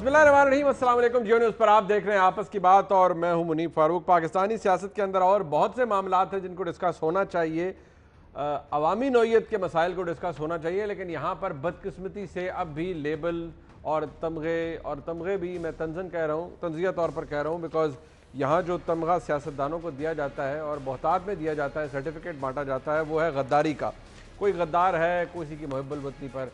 बिस्मिल्लाहिर्रहमानिर्रहीम, अस्सलाम वालेकुम। जियो न्यूज़ पर आप देख रहे हैं आपस की बात और मैं हूं मुनीब फारूक। पाकिस्तानी सियासत के अंदर और बहुत से मामलात हैं जिनको डिस्कस होना चाहिए, अवामी नौइयत के मसाइल को डिस्कस होना चाहिए, लेकिन यहाँ पर बदकिस्मती से अब भी लेबल और तमगे भी, मैं तंजन कह रहा हूँ, तंजिया तौर पर कह रहा हूँ, बिकॉज यहाँ जो तमगा सियासतदानों को दिया जाता है और बहुतात में दिया जाता है, सर्टिफिकेट बांटा जाता है, वो है गद्दारी का। कोई गद्दार है, किसी की मुहब्बल वतनी पर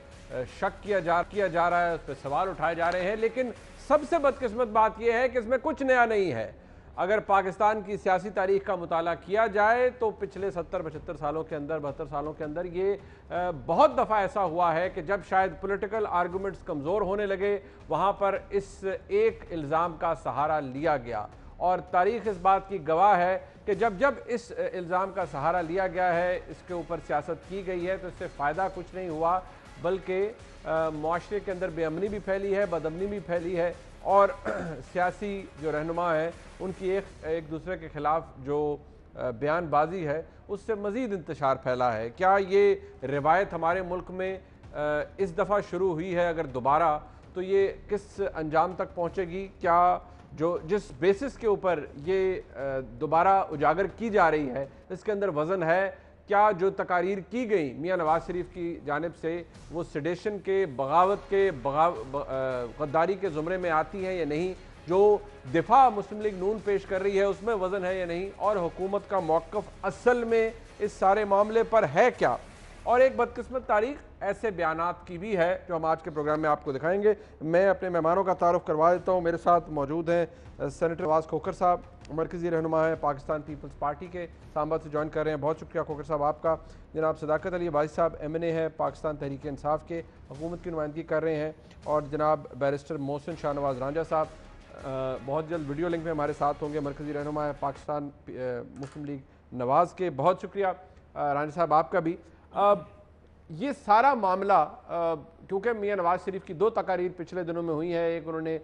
शक किया जा रहा है, उस पर सवाल उठाए जा रहे हैं। लेकिन सबसे बदकिस्मत बात यह है कि इसमें कुछ नया नहीं है। अगर पाकिस्तान की सियासी तारीख का मुताला किया जाए तो पिछले 70-75 सालों के अंदर, 72 सालों के अंदर ये बहुत दफ़ा ऐसा हुआ है कि जब शायद पॉलिटिकल आर्गूमेंट्स कमज़ोर होने लगे, वहाँ पर इस एक इल्ज़ाम का सहारा लिया गया। और तारीख़ इस बात की गवाह है कि जब जब इस इल्ज़ाम का सहारा लिया गया है, इसके ऊपर सियासत की गई है, तो इससे फ़ायदा कुछ नहीं हुआ, बल्कि माशरे के अंदर बेअमनी भी फैली है, बदअमनी भी फैली है, और सियासी जो रहनुमा है उनकी एक दूसरे के ख़िलाफ़ जो बयानबाजी है उससे मज़ीद इंतशार फैला है। क्या ये रिवायत हमारे मुल्क में इस दफ़ा शुरू हुई है? अगर दोबारा, तो ये किस अंजाम तक पहुँचेगी? क्या जो जिस बेसिस के ऊपर ये दोबारा उजागर की जा रही है, इसके अंदर वज़न है? क्या जो तकारीर की गई मियाँ नवाज शरीफ की जानिब से वो सेडेशन के, बगावत के, गद्दारी के ज़ुमरे में आती हैं या नहीं? जो दिफा मुस्लिम लीग नून पेश कर रही है उसमें वज़न है या नहीं? और हुकूमत का मौक़िफ़ असल में इस सारे मामले पर है क्या? और एक बदकिस्मत तारीख ऐसे बयानात की भी है जो हम आज के प्रोग्राम में आपको दिखाएंगे। मैं अपने मेहमानों का तारुफ करवा देता हूँ। मेरे साथ मौजूद हैं सेनेटर नवाज खोखर साहब, मरकज़ी रहनुमा है पाकिस्तान पीपल्स पार्टी के, इस्लामाबाद से ज्वाइन कर रहे हैं। बहुत शुक्रिया खोखर साहब आपका। जनाब सदाकत अली वाहिद साहब MNA है, पाकिस्तान तहरीक इंसाफ के, हुकूमत की नुमाइंदगी कर रहे हैं। और जनाब बैरिस्टर मोहसिन शाहनवाज रांझा साहब बहुत जल्द वीडियो लिंक में हमारे साथ होंगे, मरकज़ी रहनुमा है पाकिस्तान मुस्लिम लीग नवाज़ के। बहुत शुक्रिया रांझा साहब आपका भी। ये सारा मामला, क्योंकि मियाँ नवाज शरीफ की 2 तकारीर पिछले दिनों में हुई हैं, एक उन्होंने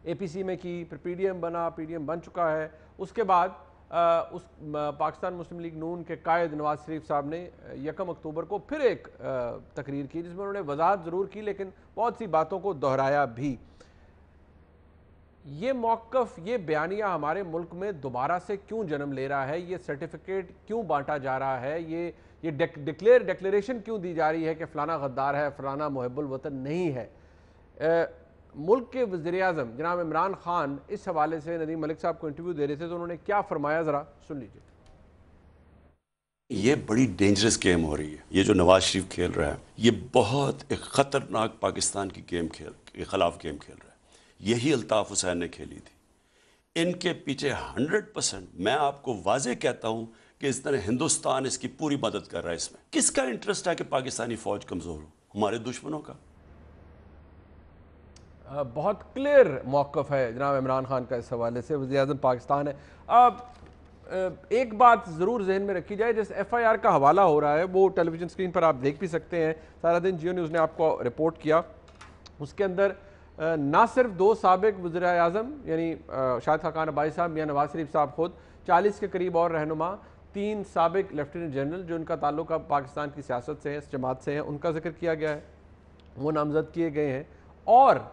APC में की, फिर PDM बन चुका है, उसके बाद उस पाकिस्तान मुस्लिम लीग नून के कायद नवाज शरीफ साहब ने 1 अक्टूबर को फिर एक तकरीर की जिसमें उन्होंने वजाहत ज़रूर की लेकिन बहुत सी बातों को दोहराया भी। ये मौक़िफ़, ये बयानिया हमारे मुल्क में दोबारा से क्यों जन्म ले रहा है? ये सर्टिफिकेट क्यों बांटा जा रहा है? ये डिक्लेरेशन क्यों दी जा रही है कि फ़लाना गद्दार है, फ़लाना मुहब्बुल वतन नहीं है? मुल्क के वज़ीर-ए-आज़म जनाब इमरान खान इस हवाले से नदीम मलिक साहब को इंटरव्यू दे रहे थे, तो उन्होंने क्या फरमाया, ज़रा सुन लीजिए। ये बड़ी डेंजरस गेम हो रही है। ये जो नवाज शरीफ खेल रहा है, ये बहुत एक ख़तरनाक पाकिस्तान की गेम के ख़िलाफ़ गेम खेल रहा है। यही अल्ताफ़ हुसैन ने खेली थी। इनके पीछे 100%, मैं आपको वाज़े कहता हूँ कि इस तरह हिंदुस्तान इसकी पूरी मदद कर रहा है। इसमें किसका इंटरेस्ट है कि पाकिस्तानी फ़ौज कमज़ोर हो? हमारे दुश्मनों का। बहुत क्लियर मौक़िफ़ है जनाब इमरान खान का इस हवाले से। वज़ीर-ए-आज़म पाकिस्तान है। अब एक बात ज़रूर जहन में रखी जाए, जिस FIR का हवाला हो रहा है वो टेलीविज़न स्क्रीन पर आप देख भी सकते हैं, सारा दिन जियो न्यूज़ ने आपको रिपोर्ट किया। उसके अंदर ना सिर्फ 2 साबिक़ वज़ीर-ए-आज़म यानी शाहिद खाकान अब्बासी साहब, मियाँ नवाज शरीफ साहब खुद, 40 के करीब और रहनुमा, 3 साबिक़ लेफ्टिनेंट जनरल जो उनका ताल्लुक अब पाकिस्तान की सियासत से है, इस जमात से है, उनका जिक्र किया गया है, वो नामज़द किए गए हैं। और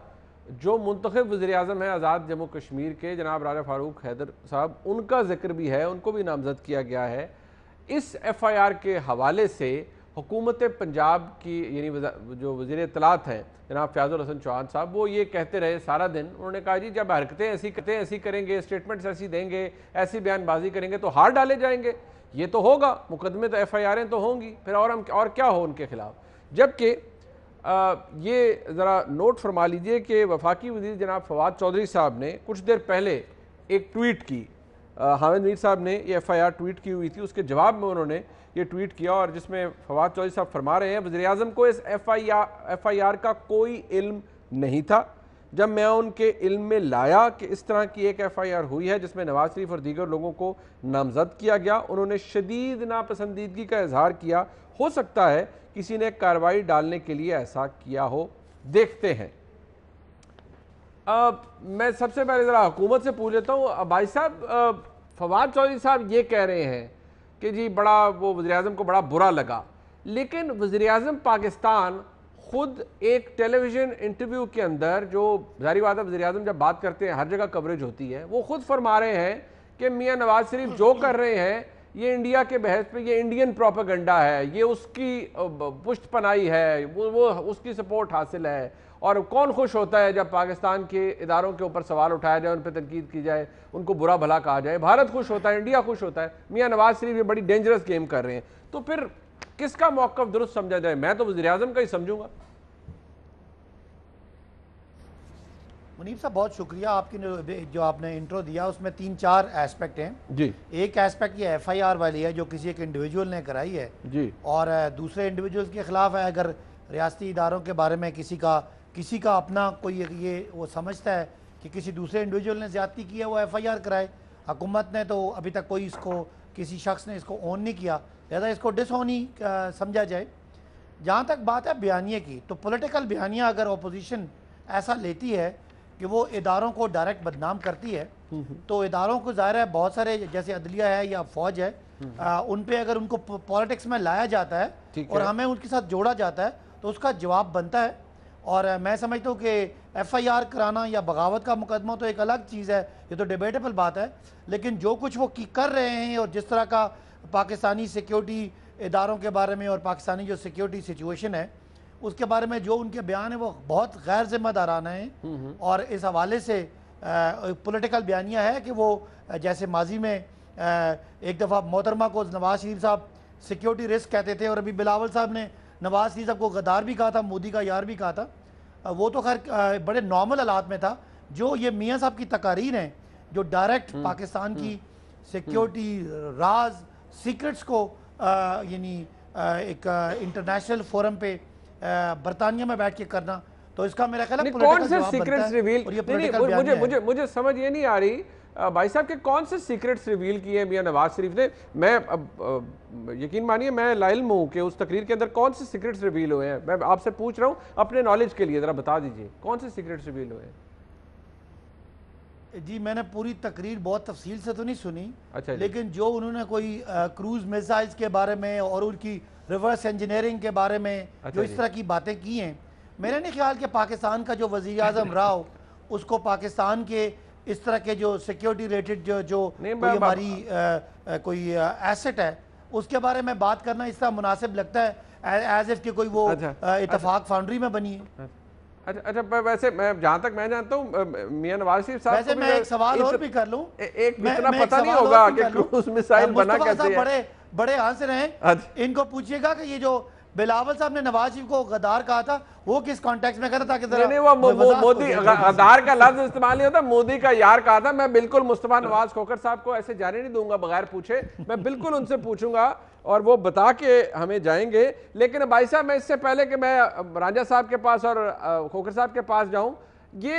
जो मुंतखब वज़ीर-ए-आज़म है आज़ाद जम्मू कश्मीर के जनाब राजा फ़ारूक हैदर साहब, उनका जिक्र भी है, उनको भी नामज़द किया गया है। इस FIR के हवाले से हुकूमत पंजाब की यानी जो वज़ीर इत्तलात हैं जनाब फ़याज़ुल हसन चौहान साहब, वो ये कहते रहे सारा दिन, उन्होंने कहा जी जब हरकतें ऐसी करेंगे, स्टेटमेंट्स ऐसी देंगे, ऐसी बयानबाजी करेंगे तो हार डाले जाएंगे। ये तो होगा, मुकदमे तो FIRें तो होंगी, फिर और क्या हो उनके ख़िलाफ़। जबकि ये ज़रा नोट फरमा लीजिए कि वफाकी वज़ीर जनाब फवाद चौधरी साहब ने कुछ देर पहले एक ट्वीट की, हामिद मीर साहब ने ये FIR ट्वीट की हुई थी, उसके जवाब में उन्होंने ये ट्वीट किया और जिसमें फवाद चौधरी साहब फरमा रहे हैं वज़ीर-ए-आज़म को इस FIR का कोई इल्म नहीं था। जब मैं उनके इल्म में लाया कि इस तरह की एक FIR हुई है जिसमें नवाज शरीफ और दीगर लोगों को नामज़द किया गया, उन्होंने शदीद नापसंदीदगी का इजहार किया। हो सकता है किसी ने कार्रवाई डालने के लिए ऐसा किया हो, देखते हैं। मैं सबसे पहले ज़रा हुकूमत से पूछ लेता हूँ। भाई साहब, फवाद चौधरी साहब ये कह रहे हैं कि जी बड़ा वो वज़ीर-ए-आज़म को बड़ा बुरा लगा, लेकिन वज़ीर-ए-आज़म पाकिस्तान खुद एक टेलीविजन इंटरव्यू के अंदर, जो जाहिर बात है वज़ीर आज़म जब बात करते हैं हर जगह कवरेज होती है, वो खुद फरमा रहे हैं कि मियां नवाज शरीफ जो कर रहे हैं ये इंडिया के बहस पे ये इंडियन प्रोपेगेंडा है, ये उसकी पुष्टपनाही है, वो उसकी सपोर्ट हासिल है। और कौन खुश होता है जब पाकिस्तान के इदारों के ऊपर सवाल उठाया जाए, उन पर तनकीद की जाए, उनको बुरा भला कहा जाए। भारत खुश होता है, इंडिया खुश होता है। मियां नवाज शरीफ ये बड़ी डेंजरस गेम कर रहे हैं, तो फिर किसका मौक़िफ़ दुरुस्त समझा जाए? मैं तो वज़ीर आज़म का ही समझूंगा। मुनीब साहब बहुत शुक्रिया, आपकी जो आपने इंट्रो दिया उसमें 3-4 एस्पेक्ट हैं जी। एक एस्पेक्ट ये FIR वाली है जो किसी एक इंडिविजुअल ने कराई है जी, और दूसरे इंडिविजुअल्स के ख़िलाफ़ है। अगर रियासती इदारों के बारे में किसी का अपना कोई ये वो समझता है कि किसी दूसरे इंडिविजुअल ने ज़्यादती की है, वो FIR कराए। हुकूमत ने तो अभी तक कोई इसको, किसी शख्स ने इसको ऑन नहीं किया, लिहाजा इसको डिसऑन ही समझा जाए। जहाँ तक बात है बयानिए की, तो पॉलिटिकल बयानिया अगर अपोजिशन ऐसा लेती है कि वो इदारों को डायरेक्ट बदनाम करती है, तो इदारों को ज़ाहिर है बहुत सारे, जैसे अदलिया है या फ़ौज है, उन पे अगर उनको पॉलिटिक्स में लाया जाता है और हमें उनके साथ जोड़ा जाता है तो उसका जवाब बनता है। और मैं समझता हूँ कि FIR कराना या बगावत का मुकदमा तो एक अलग चीज़ है, ये तो डिबेटेबल बात है। लेकिन जो कुछ वो कर रहे हैं और जिस तरह का पाकिस्तानी सिक्योरिटी इदारों के बारे में और पाकिस्तानी जो सिक्योरिटी सिचुएशन है उसके बारे में जो उनके बयान है वो बहुत गैर जिम्मेदाराना है। और इस हवाले से पॉलिटिकल बयानिया है कि वो जैसे माजी में एक दफ़ा मोहतरमा को नवाज शरीफ साहब सिक्योरिटी रिस्क कहते थे, और अभी बिलावल साहब ने नवाज शरीफ साहब को गद्दार भी कहा था, मोदी का यार भी कहा था। वो तो खैर बड़े नॉर्मल हालात में था। जो ये मियाँ साहब की तकारीर हैं जो डायरेक्ट पाकिस्तान की सिक्योरिटी राज सीक्रेट्स को यानी एक इंटरनेशनल फोरम पे बरतानिया में बैठ के करना, तो इसका मेरा ख्याल है कौन से सीक्रेट्स रिवील, मुझे समझ ये नहीं आ रही भाई साहब के कौन से सीक्रेट्स रिवील किए मियां नवाज शरीफ ने। मैं यकीन मानिए मैं लाइल्म हूं कि उस तकरीर के अंदर कौन से सीक्रेट्स रिवील हुए हैं। मैं आपसे पूछ रहा हूं अपने नॉलेज के लिए, जरा बता दीजिए कौन से सीक्रेट्स रिवील हुए हैं। जी मैंने पूरी तकरीर बहुत तफसील से तो नहीं सुनी, अच्छा, लेकिन जो उन्होंने कोई क्रूज मिसाइल्स के बारे में और उनकी रिवर्स इंजीनियरिंग के बारे में जो इस तरह की बातें की हैं, मेरा नहीं ख्याल कि पाकिस्तान का जो वज़ीर आज़म रहा हो उसको पाकिस्तान के इस तरह के जो सिक्योरिटी रिलेटेड जो कोई हमारी कोई एसेट है उसके बारे में बात करना इस तरह मुनासिब लगता है एज इफ कि कोई वो इत्तेफाक फाउंड्री में बनी है। अच्छा, वैसे मैं जहाँ तक मैं जानता हूँ मियां नवाज शरीफ साहब, वैसे मैं एक सवाल और भी कर लूँ, एक इतना पता नहीं होगा कि क्रूज मिसाइल बना कैसे है। बड़े आंसर हैं, इनको पूछिएगा कि ये जो बिलावल साहब ने नवाज शरीफ को गद्दार कहा था वो किस कॉन्टेक्स्ट में कहा था, ताकि नहीं वो मोदी गद्दार का लफ्ज इस्तेमाल नहीं होता, मोदी का यार कहा था। मैं बिल्कुल मुस्तफा नवाज खोखर साहब को ऐसे जाने नहीं दूंगा बगैर पूछे, मैं बिल्कुल उनसे पूछूंगा और वो बता के हमें जाएंगे। लेकिन भाई साहब मैं इससे पहले कि मैं राजा साहब के पास और खोखर साहब के पास जाऊं, ये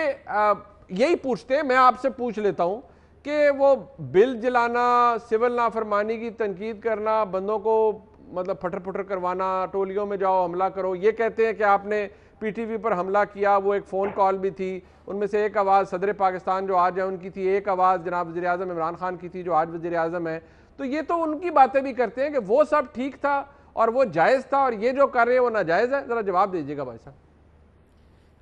यही पूछते हैं, मैं आपसे पूछ लेता हूं कि वो बिल जलाना, सिविल नाफरमानी की तनकीद करना, बंदों को मतलब फटर फटर करवाना, टोलियों में जाओ हमला करो, ये कहते हैं कि आपने PTV पर हमला किया, वो एक फ़ोन कॉल भी थी, उनमें से एक आवाज़ सदर पाकिस्तान जो आज है उनकी थी, एक आवाज़ जनाब वज़ीर आज़म इमरान खान की थी जो आज वज़ीर आज़म है। तो ये तो उनकी बातें भी करते हैं कि वो सब ठीक था और वो जायज़ था और ये जो कर रहे हैं वो नाजायज़ है। ज़रा जवाब दीजिएगा भाई साहब।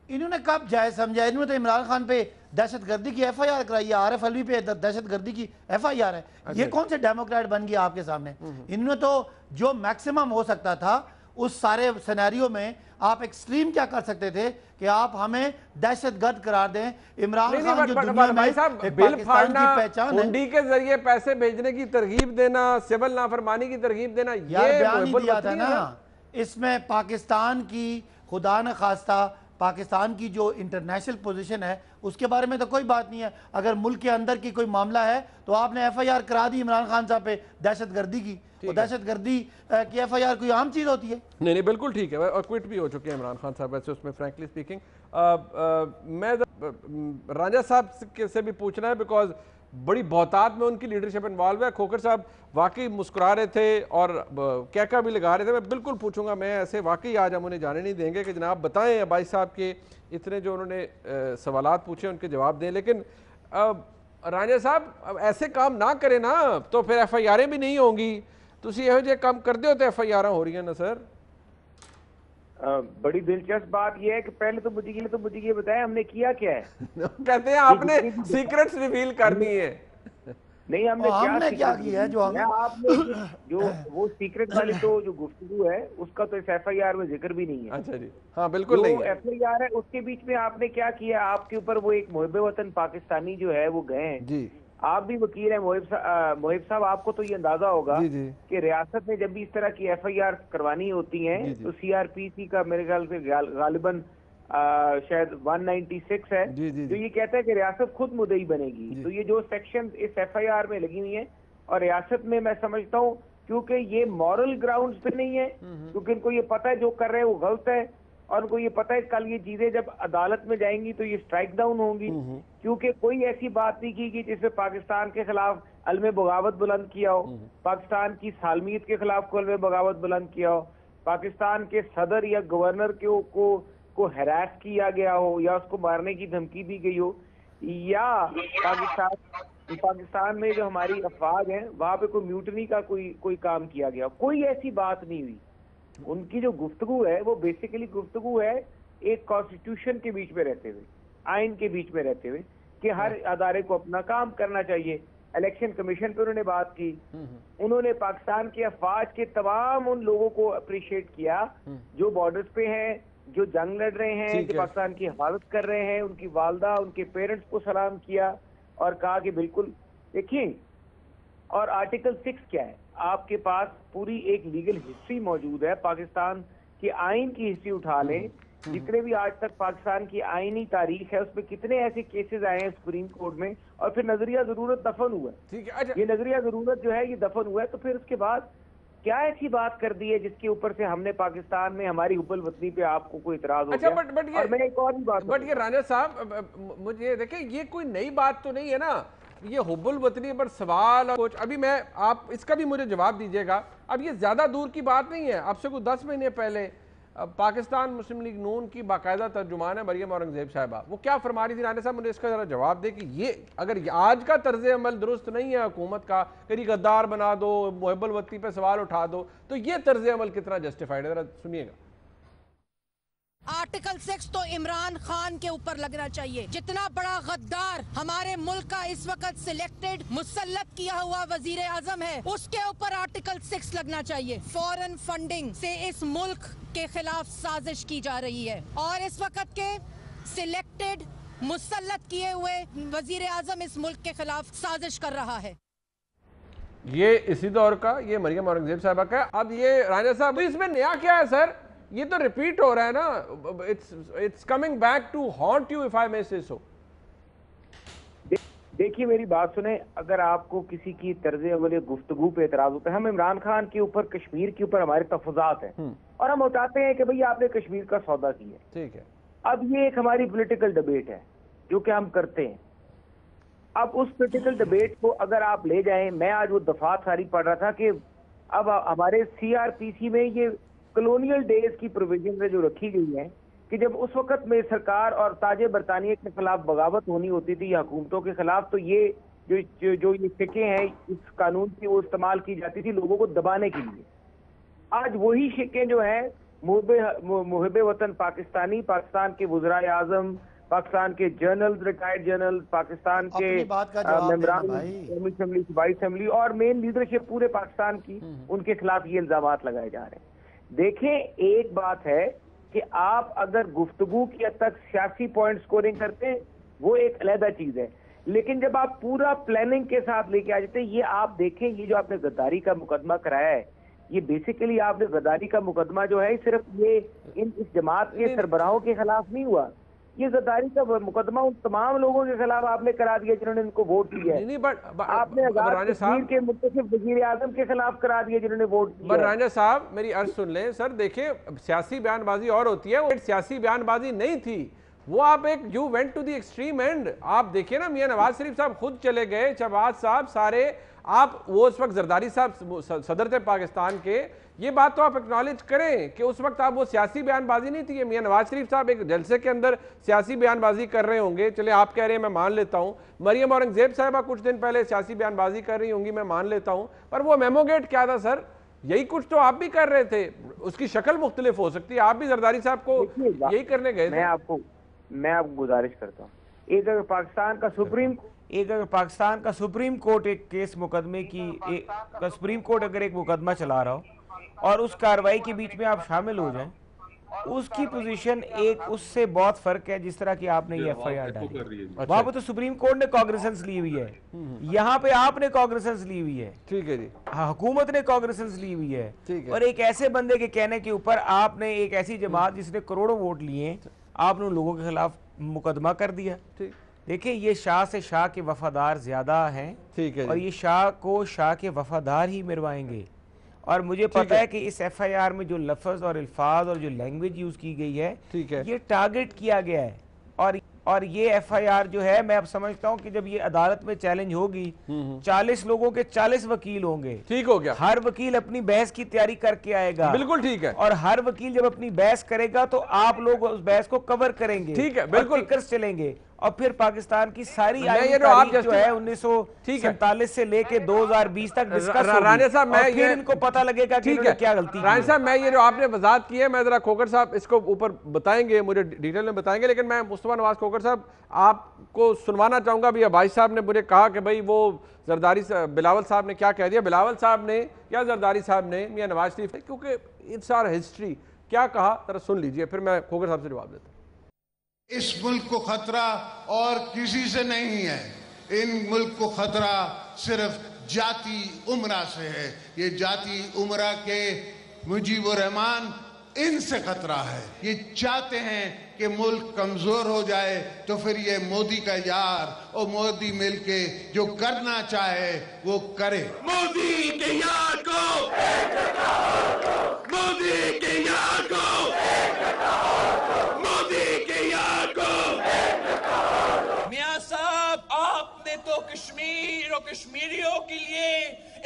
इन्होंने कब जायज़ समझा? इन्होंने तो इमरान खान पे दहशतगर्दी की FIR कराई है, RF अलवी पे दहशतगर्दी की FIR है। ये कौन से डेमोक्रेट बन गया आपके सामने? इन्होंने तो जो मैक्सिमम हो सकता था उस सारे सिनेरियो में आप एक्सट्रीम क्या कर सकते थे कि आप हमें दहशतगर्द करार दें। इमरान खान जो दुनिया में बिल फाड़ना, हुंडी के जरिए पैसे भेजने की तरगीब देना, सिविल नाफरमानी की तरगीब देना, ये बयान नहीं दिया था ना। इसमें पाकिस्तान की खुदा न खास्ता पाकिस्तान की जो इंटरनेशनल पोजीशन है उसके बारे में तो कोई बात नहीं है। अगर मुल्क के अंदर की कोई मामला है तो आपने FIR करा दी इमरान खान साहब पे दहशतगर्दी की, और दहशतगर्दी की FIR कोई आम चीज़ होती है? नहीं बिल्कुल ठीक है, और क्विट भी हो चुके हैं इमरान खान साहब वैसे उसमें, फ्रैंकली स्पीकिंग। मैं राजा साहब से भी पूछना है बिकॉज बड़ी बहुतात में उनकी लीडरशिप इन्वॉल्व है। खोखर साहब वाकई मुस्कुरा रहे थे और कहका भी लगा रहे थे, मैं बिल्कुल पूछूंगा, मैं ऐसे वाकई आज हम उन्हें जाने नहीं देंगे कि जनाब बताएं भाई साहब के इतने जो उन्होंने सवालात पूछे उनके जवाब दें। लेकिन राजा साहब ऐसे काम ना करें ना तो फिर FIR भी नहीं होंगी। तुसी ਇਹੋ ਜਿਹੇ ਕੰਮ ਕਰਦੇ ਹੋ ਤੇ FIR हो रही है ना सर। बड़ी दिलचस्प बात यह है कि पहले तो मुझे ये बताया हमने किया क्या है। कहते हैं आपने सीक्रेट्स रिवील कर दी है। नहीं, हमने क्या किया है जो आपने जो वो सीक्रेट वाली तो जो गुफ्तगू है उसका तो इस FIR में जिक्र भी नहीं है। अच्छा जी, हाँ बिल्कुल नहीं है। FIR है उसके बीच में आपने क्या किया, आपके ऊपर वो एक मुहिब वतन पाकिस्तानी जो है वो गए हैं जी। आप भी वकील हैं मोहिब साहब, आपको तो ये अंदाजा होगा कि रियासत में जब भी इस तरह की FIR करवानी होती हैं तो CRPC का मेरे ख्याल से गालिबन शायद 196 है जो ये कहता है कि रियासत खुद मुद्दई बनेगी। तो ये जो सेक्शन इस FIR में लगी हुई है और रियासत में मैं समझता हूँ क्योंकि ये मॉरल ग्राउंड्स पे नहीं है, क्योंकि इनको ये पता है जो कर रहे हैं वो गलत है और उनको ये पता है कल ये चीजें जब अदालत में जाएंगी तो ये स्ट्राइक डाउन होंगी, क्योंकि कोई ऐसी बात नहीं की जिसमें पाकिस्तान के खिलाफ अलमे बगावत बुलंद किया हो, पाकिस्तान की सालमियत के खिलाफ को अलमे बगावत बुलंद किया हो, पाकिस्तान के सदर या गवर्नर को हैरास किया गया हो या उसको मारने की धमकी दी गई हो, या पाकिस्तान में जो हमारी अफवाज है वहां पे कोई म्यूटनी का कोई काम किया गया, कोई ऐसी बात नहीं हुई। उनकी जो गुफ्तगू है वो बेसिकली गुफ्तगू है एक कॉन्स्टिट्यूशन के बीच में रहते हुए, आइन के बीच में रहते हुए कि हर अदारे को अपना काम करना चाहिए। इलेक्शन कमीशन पे उन्होंने बात की, उन्होंने पाकिस्तान के अफवाज के तमाम उन लोगों को अप्रिशिएट किया जो बॉर्डर्स पे हैं, जो जंग लड़ रहे हैं, जो पाकिस्तान की हिफाजत कर रहे हैं, उनकी वालदा उनके पेरेंट्स को सलाम किया और कहा कि बिल्कुल देखिए। और आर्टिकल 6 क्या है, आपके पास पूरी एक लीगल हिस्ट्री मौजूद है, पाकिस्तान की आइन की हिस्ट्री उठा लें, जितने भी आज तक पाकिस्तान की आईनी तारीख है उसमें कितने ऐसे केसेस आए हैं सुप्रीम कोर्ट में, और फिर नजरिया जरूरत दफन हुआ है। ये नजरिया जरूरत जो है ये दफन हुआ है, तो फिर उसके बाद क्या ऐसी बात कर दी है जिसके ऊपर से हमने पाकिस्तान में हमारी हुब्बुल वतनी पे आपको कोई इतराज हो गया? और मैं एक और भी बात, बट ये राजा साहब मुझे देखिए ये कोई नई बात तो नहीं है ना, ये हुब्बुल वतनी पर सवाल कुछ अभी मैं आप इसका भी मुझे जवाब दीजिएगा। अब ये ज्यादा दूर की बात नहीं है, आपसे कुछ 10 महीने पहले पाकिस्तान मुस्लिम लीग नून की बाकायदा तर्जुमान है मरियम औरंगजेब साहिबा, वो क्या फरमा रही थी? राना साहब मुझे इसका जरा जवाब दे कि ये अगर आज का तर्ज अमल दुरुस्त नहीं है हुकूमत का, कहीं गद्दार बना दो, मुहिब्बुल वतनी पे सवाल उठा दो, तो ये तर्ज अमल कितना जस्टिफाइड है, जरा सुनिएगा। आर्टिकल 6 तो इमरान खान के ऊपर लगना चाहिए। जितना बड़ा गद्दार हमारे मुल्क का इस वक्त सिलेक्टेड मुसल्लत किया हुआ वजीर आजम है, उसके ऊपर आर्टिकल 6 लगना चाहिए। फॉरेन फंडिंग से इस मुल्क के खिलाफ साजिश की जा रही है और इस वक्त के सिलेक्टेड मुसल्लत किए हुए वजीर आजम इस मुल्क के खिलाफ साजिश कर रहा है। ये इसी दौर का, ये मरियम औरंगजेब साहिबा का। अब ये राजा साहब इसमें नया क्या है सर? ये तो रिपीट हो रहा है ना, it's coming back to haunt you if I may say so. देखिए मेरी बात सुने, अगर आपको किसी की तर्ज अवल गुफ्तगू पे एतराज होता है, हम इमरान खान के ऊपर कश्मीर के ऊपर हमारे तफजात हैं और हम उठाते हैं कि भाई आपने कश्मीर का सौदा किया, ठीक है। अब ये एक हमारी पॉलिटिकल डिबेट है जो कि हम करते हैं। अब उस पॉलिटिकल डिबेट को अगर आप ले जाएं, मैं आज वो दफात सारी पढ़ रहा था कि अब हमारे CRPC में ये कॉलोनियल डेज की प्रोविजन जो रखी गई है कि जब उस वक्त में सरकार और ताजे बरतानिया के खिलाफ बगावत होनी होती थी या हुकूमतों के खिलाफ, तो ये जो ये शिकें हैं इस कानून की वो इस्तेमाल की जाती थी लोगों को दबाने के लिए। आज वही शिकें जो है मुहिब वतन पाकिस्तानी, पाकिस्तान के वज़राए आज़म, पाकिस्तान के जनरल, रिटायर्ड जनरल, पाकिस्तान के मेंबरान असेंबली, सूबाई असेंबली और मेन लीडरशिप पूरे पाकिस्तान की, उनके खिलाफ ये इल्जामात लगाए जा रहे हैं। देखें, एक बात है कि आप अगर गुफ्तगू की हद तक सियासी पॉइंट स्कोरिंग करते हैं वो एक अलग चीज है, लेकिन जब आप पूरा प्लानिंग के साथ लेके आ जाते हैं, ये आप देखें, ये जो आपने गद्दारी का मुकदमा कराया है, ये बेसिकली आपने गद्दारी का मुकदमा जो है सिर्फ ये इस जमात के सरबराहों के खिलाफ नहीं हुआ, ये गद्दारी का मुकदमा उन तमाम लोगों के खिलाफ आपने करा दिया जिन्होंने इनको वोट दिया है। आपने कश्मीर के मुख्तलिफ वज़ीर आज़म के खिलाफ करा दिया जिन्होंने वोट दिया। राजा साहब मेरी अर्ज सुन लें सर, देखिए सियासी बयानबाजी और होती है, वो सियासी बयानबाजी नहीं थी, वो आप एक you went to the extreme end. आप देखिए ना, मियां नवाज शरीफ साहब खुद चले गए, शहबाज साहब सारे, आप वो उस वक्त जरदारी साहब सदर थे पाकिस्तान के, ये बात तो आप एक्नॉलेज करें कि उस वक्त आप वो सियासी बयानबाजी नहीं थी। मियां नवाज शरीफ साहब एक जलसे के अंदर सियासी बयानबाजी कर रहे होंगे, चले आप कह रहे हैं मैं मान लेता हूं। मरियम औरंगजेब साहिबा कुछ दिन पहले सियासी बयानबाजी कर रही होंगी, मैं मान लेता हूं, पर वो मेमोगेट क्या था सर? यही कुछ तो आप भी कर रहे थे, उसकी शक्ल मुख्तलिफ हो सकती है। आप भी जरदारी साहब को यही करने गए थे। मैं आपको गुजारिश करता हूँ, एक अगर पाकिस्तान का सुप्रीम कोर्ट एक केस मुकदमे की सुप्रीम कोर्ट अगर एक मुकदमा चला रहा हो और उस कार्रवाई के बीच में आप शामिल हो जाएं, उसकी पोजीशन एक उससे बहुत फर्क है। जिस तरह की आपने ये FIR डाली, वहां पर तो सुप्रीम कोर्ट ने कॉग्निजेंस ली हुई है, यहाँ पे आपने कॉग्निजेंस ली हुई है। ठीक है जी, हुकूमत ने कॉग्निजेंस ली हुई है। ठीक है। और एक ऐसे बंदे के कहने के ऊपर आपने एक ऐसी जमात जिसने करोड़ों वोट लिए, आपने उन लोगों के खिलाफ मुकदमा कर दिया। ठीक, देखिए ये शाह से शाह के वफादार ज्यादा हैं, ठीक है, और ये शाह को शाह के वफादार ही मरवाएंगे। और मुझे पता है कि इस FIR में जो लफ्ज और अल्फाज और जो लैंग्वेज यूज की गई है, ठीक है, ये टारगेट किया गया है। और ये FIR जो है, मैं अब समझता हूँ कि जब ये अदालत में चैलेंज होगी, 40 लोगों के 40 वकील होंगे। ठीक हो गया। हर वकील अपनी बहस की तैयारी करके आएगा। बिल्कुल ठीक है। और हर वकील जब अपनी बहस करेगा तो आप लोग उस बहस को कवर करेंगे। ठीक है, बिल्कुल। टिकर्स चलेंगे और फिर पाकिस्तान की सारी ये जो आप जो है 1947 से लेके 2020 तक डिस्कस राना साहब, मैं और फिर इनको पता लगेगा कि इन्होंने क्या गलती की। राना साहब, मैं ये जो आपने वजाहत की है, मैं जरा खोकर साहब इसको ऊपर बताएंगे, मुझे डिटेल में बताएंगे, लेकिन मैं मुस्तफा नवाज खोकर साहब आपको सुनवाना चाहूंगा। अभी भाई साहब ने मुझे कहा कि भाई वो जरदारी बिलावल साहब ने क्या कह दिया, बिलावल साहब ने या जरदारी साहब ने मियां नवाज शरीफ ने, क्योंकि इट्स आवर हिस्ट्री, क्या कहा जरा सुन लीजिए, फिर मैं खोकर साहब से जवाब देता हूं। इस मुल्क को खतरा और किसी से नहीं है, इन मुल्क को खतरा सिर्फ जाती उमरा से है। ये जाती उमरा के मुजीबुर रहमान, इनसे खतरा है। ये चाहते हैं कि मुल्क कमजोर हो जाए, तो फिर ये मोदी का यार और मोदी मिलके जो करना चाहे वो करे। मोदी के यार को, मोदी के यार को, मोदी के यार को। मियां साहब, आपने तो कश्मीर और कश्मीरियों के लिए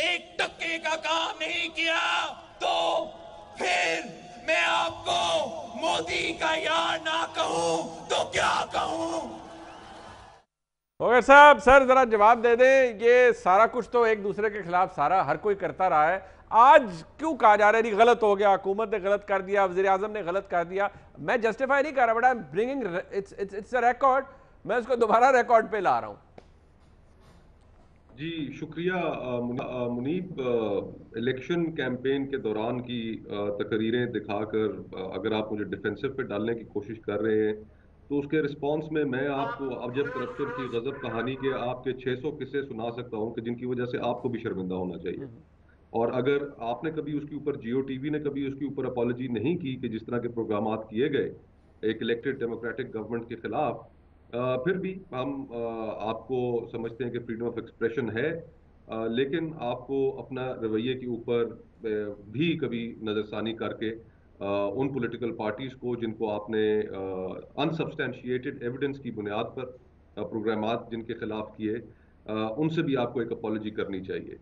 एक टक्के का काम नहीं किया, तो फिर मैं आपको मोदी का यार ना कहूं तो क्या कहूं? खोकर साहब, सर जरा जवाब दे दें। ये सारा कुछ तो एक दूसरे के खिलाफ सारा हर कोई करता रहा है, आज क्यों कहा जा रहा है नहीं गलत हो गया, हुकूमत ने गलत कर दिया, वज़ीर आज़म ने गलत कर दिया? मैं जस्टिफाई नहीं कर रहा, but I am bringing it's a record, मैं उसको दोबारा रिकॉर्ड पे ला रहा हूं। जी शुक्रिया मुनीब। इलेक्शन कैंपेन के दौरान की तकरीरें दिखाकर अगर आप मुझे डिफेंसिव पे डालने की कोशिश कर रहे हैं, तो उसके रिस्पांस में मैं आपको अब्जद करप्शन की गजब कहानी के आपके 600 किस्से सुना सकता हूं कि जिनकी वजह से आपको भी शर्मिंदा होना चाहिए। और अगर आपने कभी उसके ऊपर, जियो टीवी ने कभी उसके ऊपर अपॉलजी नहीं की कि जिस तरह के प्रोग्रामात किए गए एक इलेक्टेड डेमोक्रेटिक गवर्नमेंट के खिलाफ, फिर भी हम आपको समझते हैं कि फ्रीडम ऑफ एक्सप्रेशन है, लेकिन आपको अपना रवैये के ऊपर भी कभी नज़रसानी करके उन पॉलिटिकल पार्टीज़ को जिनको आपने अनसब्सटैंशिएटेड एविडेंस की बुनियाद पर प्रोग्रामात जिनके खिलाफ किए, उनसे भी आपको एक अपॉलजी करनी चाहिए।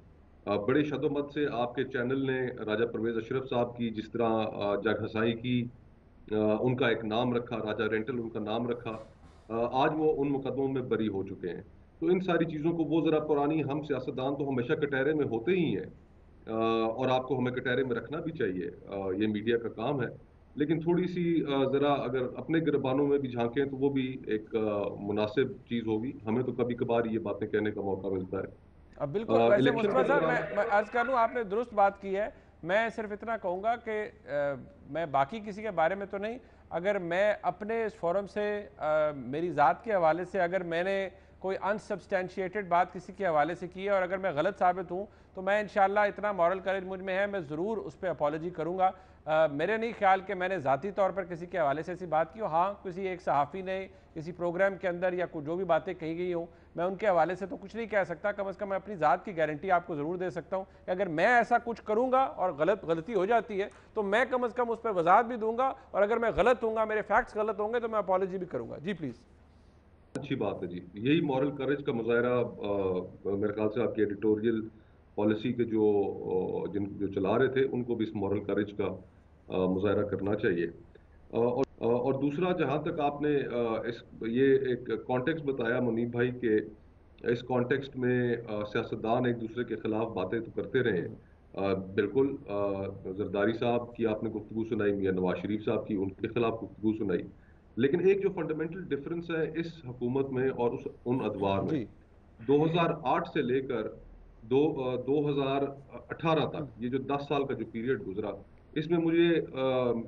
बड़े शदोमत से आपके चैनल ने राजा परवेज़ अशरफ साहब की जिस तरह जग हसाई की, उनका एक नाम रखा, राजा रेंटल उनका नाम रखा, आज वो उन मुकदमों में बरी हो चुके हैं। तो इन सारी चीज़ों को वो ज़रा पुरानी, हम सियासतदान तो हमेशा कटहरे में होते ही हैं, और आपको हमें कटहरे में रखना भी चाहिए, ये मीडिया का काम है, लेकिन थोड़ी सी ज़रा अगर अपने गिरबानों में भी झांकें तो वो भी एक मुनासिब चीज़ होगी। हमें तो कभी कभार ये बातें कहने का मौका मिलता है। अब बिल्कुल वैसे मुस्तफा साहब, मैं अर्ज कर लूँ, आपने दुरुस्त बात की है। मैं सिर्फ इतना कहूँगा कि मैं बाकी किसी के बारे में तो नहीं, अगर मैं अपने इस फोरम से मेरी ज़ात के हवाले से अगर मैंने कोई अनसब्सटैंशिएटेड बात किसी के हवाले से की है और अगर मैं गलत साबित हूँ, तो मैं इंशाल्लाह, इतना मॉरल करेज मुझ में है, मैं ज़रूर उस पर अपॉलॉजी करूँगा। मेरे नहीं ख्याल कि मैंने ज़ाती तौर पर किसी के हवाले से ऐसी बात की हो। हाँ, किसी एक सहाफ़ी ने किसी प्रोग्राम के अंदर या कुछ जो भी बातें कही गई हों, मैं उनके हवाले से तो कुछ नहीं कह सकता। कम से कम मैं अपनी ज़ात की गारंटी आपको ज़रूर दे सकता हूँ कि अगर मैं ऐसा कुछ करूँगा और गलती हो जाती है तो मैं कम से कम उस पर वजाहत भी दूंगा, और अगर मैं गलत हूँगा, मेरे फैक्ट्स गलत होंगे, तो मैं अपॉलॉजी भी करूँगा। जी प्लीज़। अच्छी बात है जी, यही मॉरल करेज का मुजाहरा मेरे ख्याल से आपकी एडिटोरियल पॉलिसी के जो चला रहे थे उनको भी इस मॉरल करेज का मुजाहरा करना चाहिए। और दूसरा, जहाँ तक आपने ये एक कॉन्टेक्स्ट बताया मुनीब भाई के, इस कॉन्टेक्स्ट में सियासतदान एक दूसरे के खिलाफ बातें तो करते रहे हैं, बिल्कुल जरदारी साहब की आपने गुफ्तगू सुनाई, मियां नवाज शरीफ साहब की उनके खिलाफ गुफ्तगू सुनाई, लेकिन एक जो फंडामेंटल डिफरेंस है इस हुकूमत में और उन अदवार में, 2008 से लेकर 2018 तक ये जो 10 साल का जो पीरियड गुजरा, इसमें मुझे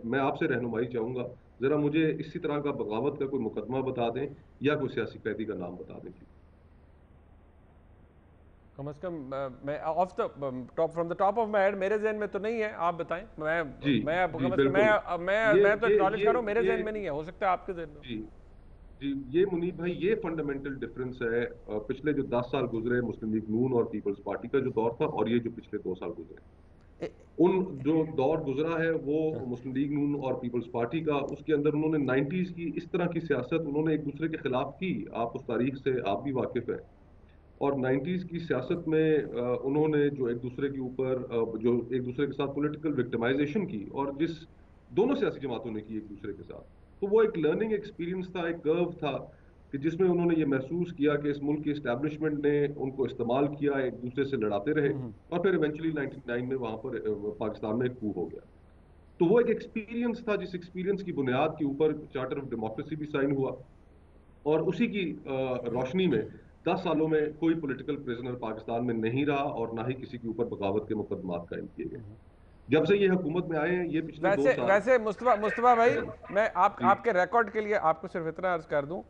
मैं आपसे रहनुमाई चाहूंगा, जरा मुझे इसी तरह का बगावत का कोई मुकदमा बता दें या कोई सियासी कैदी का नाम बता दें। कम से कम मैं of the top from the top of my head मेरे जहन में तो नहीं है, आप बताएं। मैं तो एक्नॉलेज कर रहा हूं, मेरे जहन में नहीं है, हो सकता है आपके जहन में। जी, ये मुनीब भाई, ये फंडामेंटल डिफरेंस है पिछले जो 10 साल गुजरे मुस्लिम लीग नून और पीपल्स पार्टी का जो दौर था और ये जो पिछले 2 साल गुजरे, उन जो दौर गुजरा है वो मुस्लिम लीग नून और पीपल्स पार्टी का, उसके अंदर उन्होंने 90s की इस तरह की सियासत उन्होंने एक दूसरे के खिलाफ की, आप उस तारीख से आप भी वाकिफ है, और 90s की सियासत में उन्होंने जो एक दूसरे के ऊपर जो एक दूसरे के साथ पॉलिटिकल विक्टिमाइजेशन की, और जिस दोनों सियासी जमातों ने की एक दूसरे के साथ, तो वो एक लर्निंग एक्सपीरियंस था, एक कर्व था कि जिसमें उन्होंने ये महसूस किया कि इस मुल्क की एस्टैब्लिशमेंट ने उनको इस्तेमाल किया, एक दूसरे से लड़ाते रहे, और फिर इवेंचुअली 99 में वहां पर पाकिस्तान में एक कू हो गया। तो वो एक एक्सपीरियंस था, जिस एक्सपीरियंस की बुनियाद के ऊपर चार्टर ऑफ डेमोक्रेसी भी साइन हुआ, और उसी की रोशनी में 10 सालों में कोई पॉलिटिकल प्रिजनर पाकिस्तान में नहीं रहा और ना ही किसी के ऊपर बगावत के मुकदमात कायम किए गए। जब से ये हुकूमत में आए हैं, ये पिछले 2 साल। वैसे मुस्तफा भाई, मैं आपके रिकॉर्ड के लिए आपको सिर्फ इतना अर्ज कर दूं,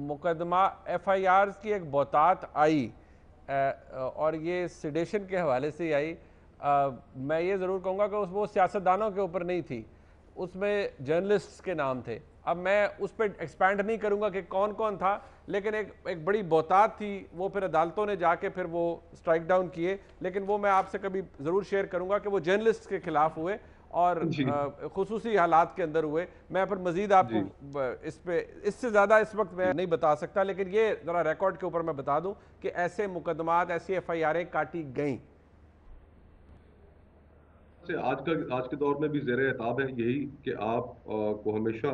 मुकदमा FIR की एक बहुतात आई और ये सिडेशन के हवाले से आई। मैं ये ज़रूर कहूँगा कि वो सियासतदानों के ऊपर नहीं थी, उसमें जर्नलिस्ट्स के नाम थे। अब मैं उस पर एक्सपैंड नहीं करूँगा कि कौन कौन था, लेकिन एक बड़ी बहुतात थी, वो फिर अदालतों ने जाके फिर वो स्ट्राइक डाउन किए, लेकिन वो मैं आपसे कभी ज़रूर शेयर करूँगा कि वो जर्नलिस्ट के खिलाफ हुए और खुसूसी हालात के अंदर हुए। मैं फिर मजीद आपको इस पे इससे ज़्यादा इस वक्त मैं नहीं बता सकता, लेकिन ये ज़रा रिकॉर्ड के ऊपर मैं बता दूँ कि ऐसे मुकदमात, ऐसी FIR'ें काटी गईं। आज के दौर में भी ज़ेर एताब है यही कि आप को हमेशा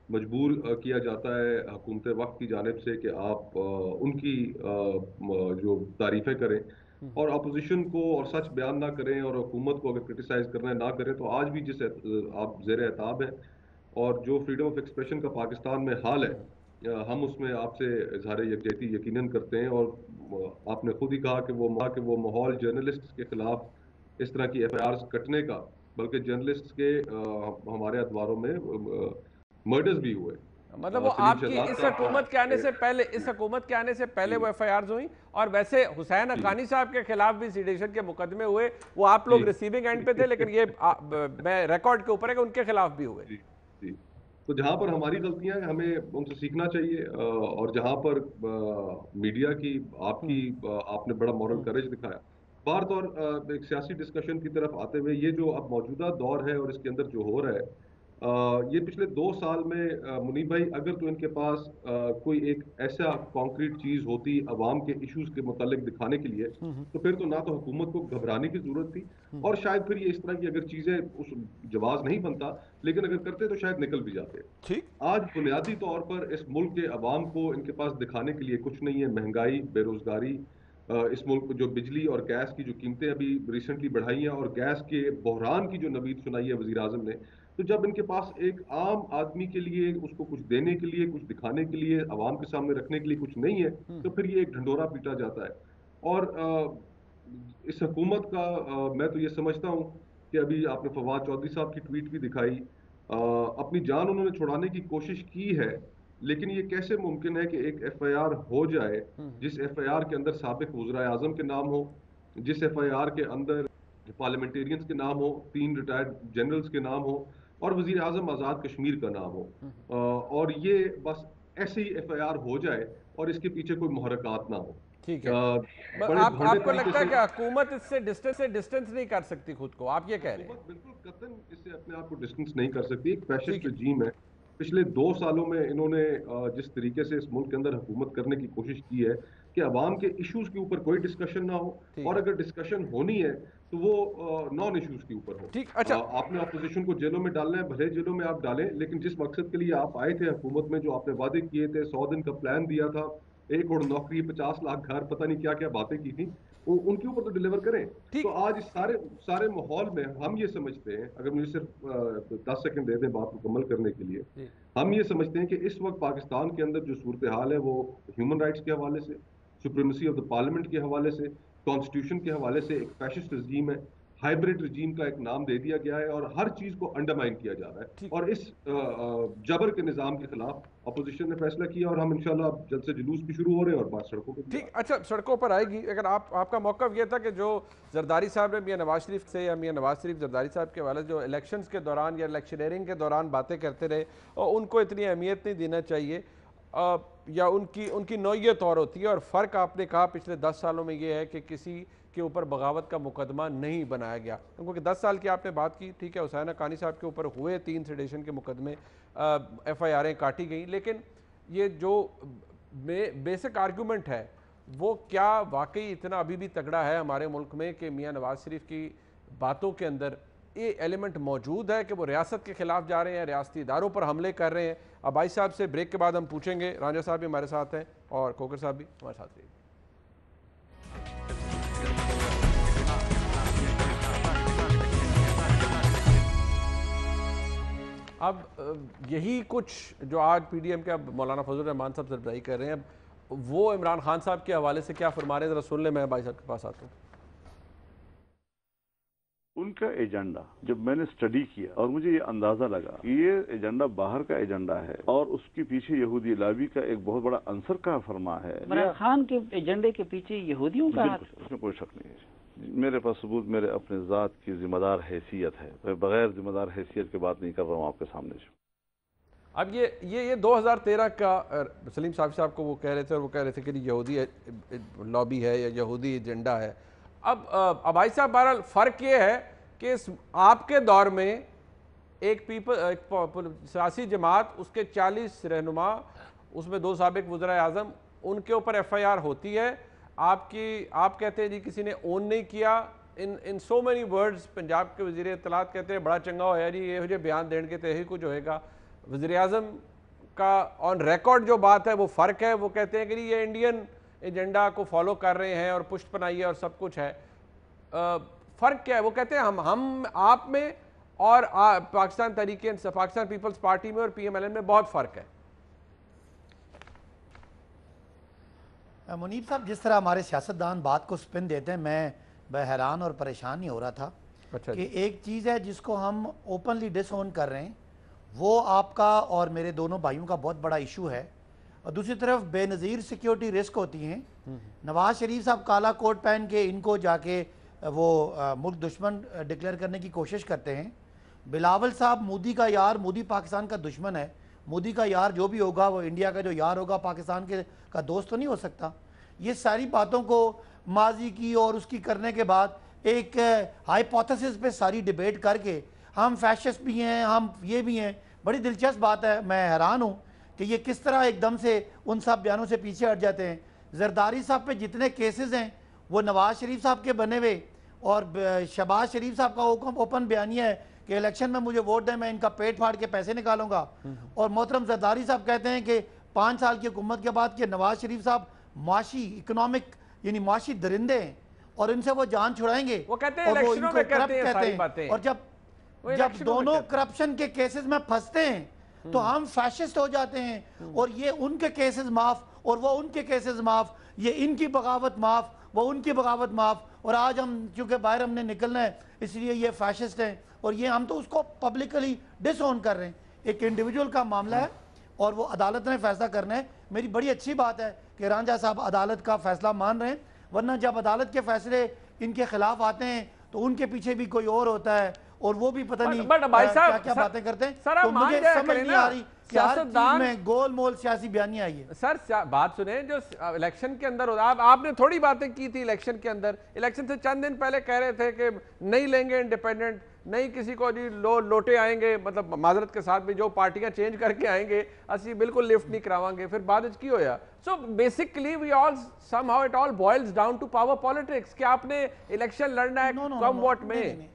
मजबूर किया जाता है हुकूमत वक्त की जानिब से कि आप उनकी जो तारीफें करें और अपोजिशन को और सच बयान ना करें, और हुकूमत को अगर क्रिटिसाइज करना ना करें। तो आज भी जिस आप ज़ेर एताब है और जो फ्रीडम ऑफ एक्सप्रेशन का पाकिस्तान में हाल है, हम उसमें आपसे इजहार यकजहती यकीनन करते हैं। और आपने खुद ही कहा कि वो माहौल जर्नलिस्ट के खिलाफ इस तरह की FIRs कटने का, बल्कि जर्नलिस्ट के हमारे अखबारों में मर्डर्स भी हुए। मतलब वो आपकी इस हुकूमत के आने से पहले वो FIRs हुई। और वैसे हुसैन हक्कानी साहब के खिलाफ भी सिडेशन के मुकदमे हुए, वो आप लोग रिसीविंग एंड पे थे, लेकिन ये मैं रिकॉर्ड के ऊपर है कि उनके खिलाफ भी हुए। जी। तो जहां पर हमारी गलतियां हैं हमें उनसे सीखना चाहिए, और जहां पर मीडिया की आपने बड़ा मॉरल करेज दिखाया। बार तौर एक सियासी डिस्कशन की तरफ आते हुए, ये जो अब मौजूदा दौर है और इसके अंदर जो हो रहा है, ये पिछले 2 साल में मुनीब भाई, अगर तो इनके पास कोई एक ऐसा कॉन्क्रीट चीज होती अवाम के इश्यूज के मुतालिक दिखाने के लिए, तो फिर तो ना तो हुकूमत को घबराने की जरूरत थी, और शायद फिर ये इस तरह की अगर चीजें उस जवाब नहीं बनता, लेकिन अगर करते तो शायद निकल भी जाते। ठीक, आज बुनियादी तौर पर इस मुल्क के अवाम को इनके पास दिखाने के लिए कुछ नहीं है। महंगाई, बेरोजगारी, इस मुल्क जो बिजली और गैस की जो कीमतें अभी रिसेंटली बढ़ाई हैं, और गैस के बहरान की जो नवीद सुनाई है वजीर आजम ने, तो जब इनके पास एक आम आदमी के लिए उसको कुछ देने के लिए, कुछ दिखाने के लिए, अवाम के सामने रखने के लिए कुछ नहीं है, तो फिर ये एक ढंढोरा पीटा जाता है। और इस हुकूमत का मैं तो ये समझता हूँ कि अभी आपने फवाद चौधरी साहब की ट्वीट भी दिखाई, अपनी जान उन्होंने छुड़ाने की कोशिश की है, लेकिन ये कैसे मुमकिन है कि एक FIR हो जाए जिस FIR के अंदर साबिक वज़राए आज़म के नाम हो, जिस FIR के अंदर पार्लियामेंटेरियंस के नाम हो, 3 रिटायर्ड जनरल्स के नाम हो, और वजीर आजम आज़ाद कश्मीर का नाम हो, और ये बस ऐसे ही FIR हो जाए और इसके पीछे कोई मुहर्रकात ना हो। ठीक है। आपको लगता है कि हुकूमत इससे डिस्टेंस नहीं कर सकती खुद को? आप ये कह रहे हैं? बिल्कुल कतई इससे अपने आप को डिस्टेंस नहीं कर सकती। एक फैशिस्ट रजीम है। पिछले 2 सालों में इन्होंने जिस तरीके से इस मुल्क के अंदर हुकूमत करने की कोशिश की है कि अवाम के इश्यूज के ऊपर कोई डिस्कशन ना हो, और अगर डिस्कशन होनी है तो वो नॉन इश्यूज के ऊपर हो। ठीक, अच्छा, आपने अपोजिशन को जेलों में डालना है, भले जेलों में आप डालें, लेकिन जिस मकसद के लिए आप आए थे हुकूमत में, जो आपने वादे किए थे, 100 दिन का प्लान दिया था, 1 करोड़ नौकरी, 50 लाख घर, पता नहीं क्या क्या बातें की थी, उनके ऊपर तो डिलीवर करें। तो आज इस सारे माहौल में हम ये समझते हैं, अगर मुझे सिर्फ 10 सेकंड दे दें बात मुकम्मल करने के लिए, हम ये समझते हैं कि इस वक्त पाकिस्तान के अंदर जो सूरत हाल है वो ह्यूमन राइट्स के हवाले से, सुप्रीमेसी ऑफ द पार्लियामेंट के हवाले से, कॉन्स्टिट्यूशन के हवाले से एक फैशिस्ट रजीम है, हाइब्रिड रजीम का एक नाम दे दिया गया है और हर चीज को अंडरमाइन किया जा रहा है। और इस जबर के निजाम के खिलाफ अपोजिशन ने फैसला किया और हम इंशाल्लाह जल्द से जुलूस भी शुरू हो रहे हैं और बात सड़कों पर। ठीक, अच्छा, सड़कों पर आएगी। अगर आपका मौक़िफ़ ये था कि जो जरदारी साहब ने मियां नवाज शरीफ से या मियां नवाज शरीफ जरदारी साहब के वाले जो इलेक्शंस के दौरान या इलेक्शनरिंग के दौरान बातें करते रहे और उनको इतनी अहमियत नहीं देना चाहिए, या उनकी नौयत और होती है, और फ़र्क आपने कहा पिछले 10 सालों में ये है कि किसी के ऊपर बगावत का मुकदमा नहीं बनाया गया, क्योंकि 10 साल की आपने बात की, ठीक है, हुसैन हक्कानी साहब के ऊपर हुए 3 सेडेशन के मुकदमे, FIRएं काटी गई, लेकिन ये जो बेसिक आर्गूमेंट है वो क्या वाकई इतना अभी भी तगड़ा है हमारे मुल्क में कि मियां नवाज शरीफ की बातों के अंदर ये एलिमेंट मौजूद है कि वो रियासत के खिलाफ जा रहे हैं, रियासती इदारों पर हमले कर रहे हैं? अब भाई साहब से ब्रेक के बाद हम पूछेंगे, रांझा साहब भी हमारे साथ हैं और खोकर साहब भी हमारे साथ रहिए। अब यही कुछ जो आज PDM के अब मौलाना फजल रहमान साहब सरबराही कर रहे हैं, अब वो इमरान खान साहब के हवाले से क्या फरमा रहे हैं, ज़रा सुन ले। मैं भाई साहब के पास आता हूँ। उनका एजेंडा जब मैंने स्टडी किया और मुझे ये अंदाजा लगा कि ये एजेंडा बाहर का एजेंडा है और उसके पीछे यहूदी लाबी का एक बहुत बड़ा अंसर का फरमा है। इमरान खान के एजेंडे के पीछे यहूदियों का हाथ, उसमें कोई शक नहीं है। मेरे पास सबूत मेरे अपने ज़ात की जिम्मेदार हैसियत है, मैं बगैर जिम्मेदार हैसियत की बात नहीं कर रहा हूँ आपके सामने से। अब ये 2013 का सलीम साहब को वो कह रहे थे, और वो कह रहे थे कि यहूदी लॉबी है या यहूदी एजेंडा है। अब भाई साहब, बहरहाल फ़र्क ये है कि आपके दौर में एक सियासी जमात, उसके 40 रहनुमा, उसमें 2 साबिक वज़ीर-ए-आज़म, उनके ऊपर FIR होती है। आप कहते हैं जी किसी ने ओन नहीं किया। इन सो मैनी वर्ड्स पंजाब के वज़ीर इत्तलात कहते हैं बड़ा चंगा होया जी ये जो बयान देने के तो यही कुछ होएगा। वज़ीर-ए-आज़म का ऑन रिकॉर्ड जो बात है वो फ़र्क है, वो कहते हैं कि ये इंडियन एजेंडा को फॉलो कर रहे हैं और पुष्ट पनाई है और सब कुछ है। फ़र्क क्या है? वो कहते हैं हम आप में और पाकिस्तान पीपल्स पार्टी में और PMLN में बहुत फ़र्क है। मुनीब साहब, जिस तरह हमारे सियासतदान बात को स्पिन देते हैं, मैं हैरान और परेशान ही हो रहा था। अच्छा कि एक चीज़ है जिसको हम ओपनली डिसओन कर रहे हैं, वो आपका और मेरे दोनों भाइयों का बहुत बड़ा इशू है, और दूसरी तरफ बेनज़ीर सिक्योरिटी रिस्क होती हैं। नवाज शरीफ साहब काला कोट पहन के इनको जाके वो मुल्क दुश्मन डिक्लेयर करने की कोशिश करते हैं। बिलावल साहब मोदी का यार, मोदी पाकिस्तान का दुश्मन है। मोदी का यार जो भी होगा वो इंडिया का जो यार होगा पाकिस्तान के का दोस्त तो नहीं हो सकता। ये सारी बातों को माजी की और उसकी करने के बाद एक हाइपोथेसिस पे सारी डिबेट करके हम फैशिस्ट भी हैं, हम ये भी हैं। बड़ी दिलचस्प बात है, मैं हैरान हूँ कि ये किस तरह एकदम से उन सब बयानों से पीछे हट जाते हैं। जरदारी साहब पे जितने केसेस हैं वो नवाज शरीफ साहब के बने हुए, और शहबाज शरीफ साहब का ओपन बयानिया है कि इलेक्शन में मुझे वोट दें, मैं इनका पेट फाड़ के पैसे निकालूंगा। और मोहतरम जरदारी साहब कहते हैं कि 5 साल की हुकूमत के बाद कि नवाज शरीफ साहब माशी इकोनॉमिक यानी माशी दरिंदे हैं और इनसे वो जान छुड़ाएंगे। वो कहते हैं इलेक्शनों में करते हैं सारी बातें। और जब दोनों करप्शन के केसेस में फंसते हैं तो हम फैशिस्ट हो जाते हैं, और ये उनके केसेस माफ और वो उनके केसेस माफ, ये इनकी बगावत माफ वो उनकी बगावत माफ। और आज हम चूंकि बाहर हमने निकलना है इसलिए ये फैशिस्ट हैं, और ये हम तो उसको पब्लिकली डिसओन कर रहे हैं। एक इंडिविजुअल का मामला है और वो अदालत ने फैसला करना है। मेरी बड़ी अच्छी बात है कि रांझा साहब अदालत का फैसला मान रहे हैं, वरना जब अदालत के फैसले इनके खिलाफ आते हैं तो उनके पीछे भी कोई और होता है, और वो भी पता नहीं क्या क्या बातें करते हैं। तो मुझे समझ नहीं आ रही सियासतदान में गोल मोल सियासी बयानियां आई है। सर बात सुने, जो इलेक्शन के अंदर आपने थोड़ी बातें की थी इलेक्शन के अंदर। इलेक्शन से चंद दिन पहले कह रहे थे कि नहीं लेंगे इंडिपेंडेंट, नहीं किसी को जी लोटे आएंगे, मतलब माजरत के साथ भी जो पार्टियां चेंज करके आएंगे असी बिल्कुल लिफ्ट नहीं करावांगे। फिर बाद की होया। So basically we all somehow it all boils down to power politics कि आपने इलेक्शन लड़ना है कम वोट में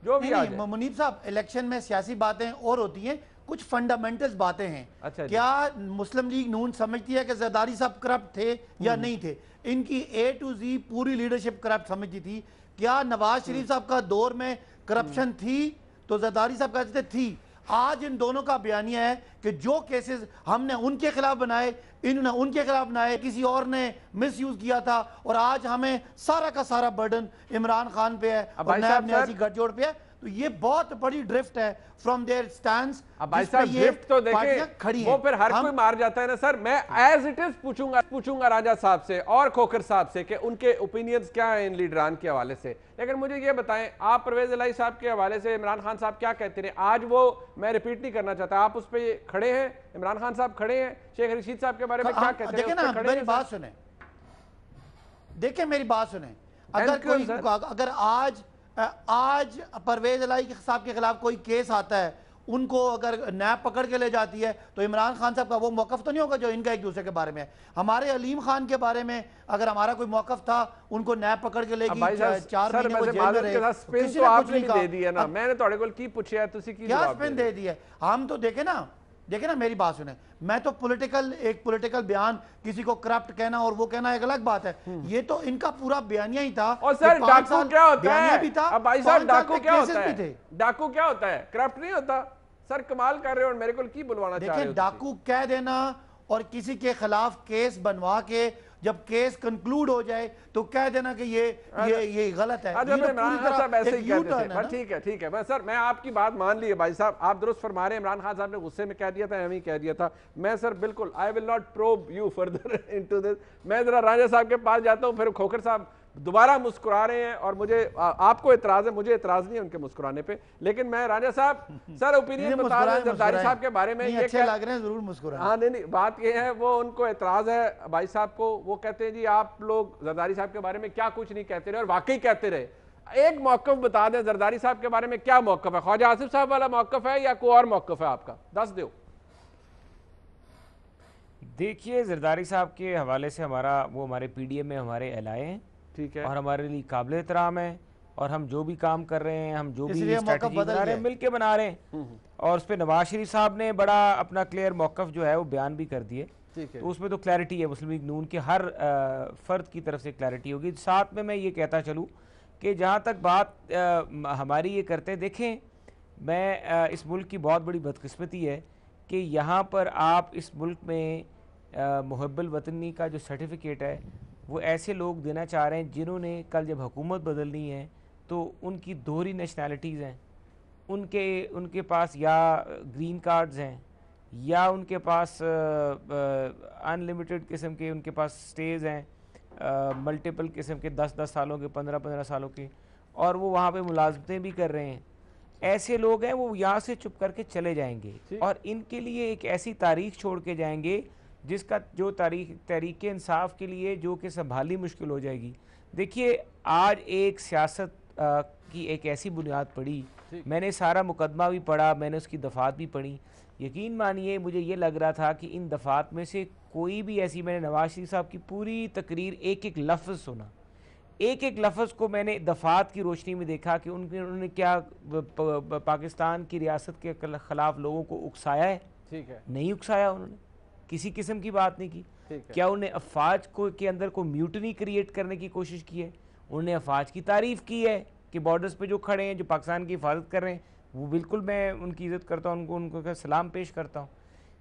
जो भी नहीं, मुनीब साहब, इलेक्शन में सियासी बातें और होती हैं, कुछ फंडामेंटल्स बातें हैं। अच्छा, क्या मुस्लिम लीग नून समझती है कि जरदारी साहब करप्ट थे या नहीं थे? इनकी A to Z पूरी लीडरशिप करप्ट समझती थी। क्या नवाज शरीफ साहब का दौर में करप्शन थी? तो जरदारी साहब कहते थे थी। आज इन दोनों का बयानिया है कि जो केसेस हमने उनके खिलाफ बनाए, इन्होंने उनके खिलाफ बनाए, किसी और ने मिसयूज किया था, और आज हमें सारा का सारा बर्डन इमरान खान पे है और नायब न्यासी गठजोड़ पे है। तो ये बहुत बड़ी ड्रिफ्ट है फ्रॉम देयर स्टैंड्स। अब भाई साहब ड्रिफ्ट तो देखें, वो फिर हर कोई मार जाता है ना सर। मैं एज इट इज पूछूंगा राजा साहब से और खोखर साहब से कि उनके ओपिनियंस क्या हैं इन लीडरान के हवाले से। लेकिन मुझे ये बताएं, आप परवेज इलाही साहब के हवाले से इमरान खान साहब क्या कहते हैं आज? वो मैं रिपीट नहीं करना चाहता, आप उस पर खड़े हैं, इमरान खान साहब खड़े हैं, शेख रशीद साहब के बारे में क्या कहते हैं? देखिए ना, मेरी बात सुने, देखिए मेरी बात सुने। अगर आज परवेज इलाही साहब के खिलाफ कोई केस आता है, उनको अगर नैब पकड़ के ले जाती है, तो इमरान खान साहब का वो मौकफ तो नहीं होगा जो इनका एक दूसरे के बारे में है। हमारे अलीम खान के बारे में अगर हमारा कोई मौकफ था, उनको नैब पकड़ के लेगी 4 महीने वो जेल में रहे, किसी ने कुछ नहीं दे दिया ना। मैंने थोड़े को की पूछा, क्या स्पिन दे दिया? हम तो देखे ना, मेरी बात सुने, मैं तो एक पॉलिटिकल बयान, किसी को करप्ट कहना और वो कहना एक अलग बात है। ये तो इनका पूरा बयानिया ही था। और सर डाकू क्या होता है? भी था। अब भाई साहब डाकू क्या होता है? डाकू क्या होता है? करप्ट नहीं होता सर। कमाल कर रहे हो और मेरे को की बुलवाना चाह रहे हो। डाकू कह देना और किसी के खिलाफ केस बनवा के जब केस कंक्लूड हो जाए तो कह देना कि ये गलत है। ठीक है सर, मैं आपकी बात मान ली है भाई साहब, आप दुरुस्त फरमा रहे हैं। इमरान खान साहब ने गुस्से में कह दिया था, हम ही कह दिया था। मैं सर बिल्कुल I will not probe you further into this. मैं जरा राजा साहब के पास जाता हूँ, फिर खोखर साहब दोबारा मुस्कुरा रहे हैं और मुझे आपको इतराज है, मुझे इतराज नहीं है उनके मुस्कुराने पे। लेकिन मैं राजा साहब सर ओपिनियन बता रहे हैं जरदारी साहब के बारे में, ये अच्छे लग रहे हैं, जरूर मुस्कुराएं। हाँ नहीं, बात ये है, वो उनको इतराज है भाई साहब को। वो कहते हैं जी आप लोग जरदारी साहब के बारे में क्या कुछ नहीं कहते रहे, और वाकई कहते रहे। एक मौकफ बता दें जरदारी साहब के बारे में, क्या मौकफ है? ख्वाजा आसिफ साहब वाला मौकफ है या कोई और मौकफ है आपका? दस दो। देखिए, जरदारी साहब के हवाले से हमारे PDM में हमारे एलाए हैं, ठीक है, और हमारे लिए काबिल एहतराम है। और हम जो भी काम कर रहे हैं, हम जो भी स्ट्रेटजी बना रहे हैं, मिल के बना रहे हैं। और उस पर नवाज शरीफ साहब ने बड़ा अपना क्लियर मौकफ जो है वो बयान भी कर दिए, तो उसमें तो क्लैरिटी है, मुस्लिम लीग नून के हर फर्द की तरफ से क्लैरिटी होगी। साथ में मैं ये कहता चलूँ कि जहाँ तक बात हमारी ये करते हैं, देखें मैं इस मुल्क की बहुत बड़ी बदकिस्मती है कि यहाँ पर आप इस मुल्क में मुहब्बुल वतनी का जो सर्टिफिकेट है वो ऐसे लोग देना चाह रहे हैं जिन्होंने कल जब हुकूमत बदलनी है तो उनकी दोहरी नेशनैलिटीज़ हैं, उनके पास या ग्रीन कार्ड्स हैं या उनके पास अनलिमिटेड किस्म के उनके पास स्टेज हैं, मल्टीपल किस्म के 10-10 सालों के, 15-15 सालों के, और वो वहाँ पे मुलाजमतें भी कर रहे हैं। ऐसे लोग हैं, वो यहाँ से चुप करके चले जाएंगे और इनके लिए एक ऐसी तारीख छोड़ के जाएंगे जिसका जो तहरीक इंसाफ के लिए जो कि संभालनी मुश्किल हो जाएगी। देखिए, आज एक सियासत की एक ऐसी बुनियाद पड़ी, मैंने सारा मुकदमा भी पढ़ा, मैंने उसकी दफ़ात भी पढ़ी। यकीन मानिए मुझे ये लग रहा था कि इन दफ़ात में से कोई भी ऐसी, मैंने नवाज शरीफ साहब की पूरी तकरीर एक एक लफ्ज़ सुना, एक एक लफ्ज़ को मैंने दफ़ात की रोशनी में देखा कि उन्होंने क्या पाकिस्तान की रियासत के ख़िलाफ़ लोगों को उकसाया है। ठीक है, नहीं उकसाया उन्होंने, किसी किस्म की बात नहीं की। क्या उन्हें अफवाज को के अंदर को म्यूटनी क्रिएट करने की कोशिश की है? उन्हें अफवाज की तारीफ़ की है कि बॉर्डर्स पे जो खड़े हैं, जो पाकिस्तान की हिफाजत कर रहे हैं, वो बिल्कुल मैं उनकी इज़्ज़त करता हूँ, उनको सलाम पेश करता हूँ।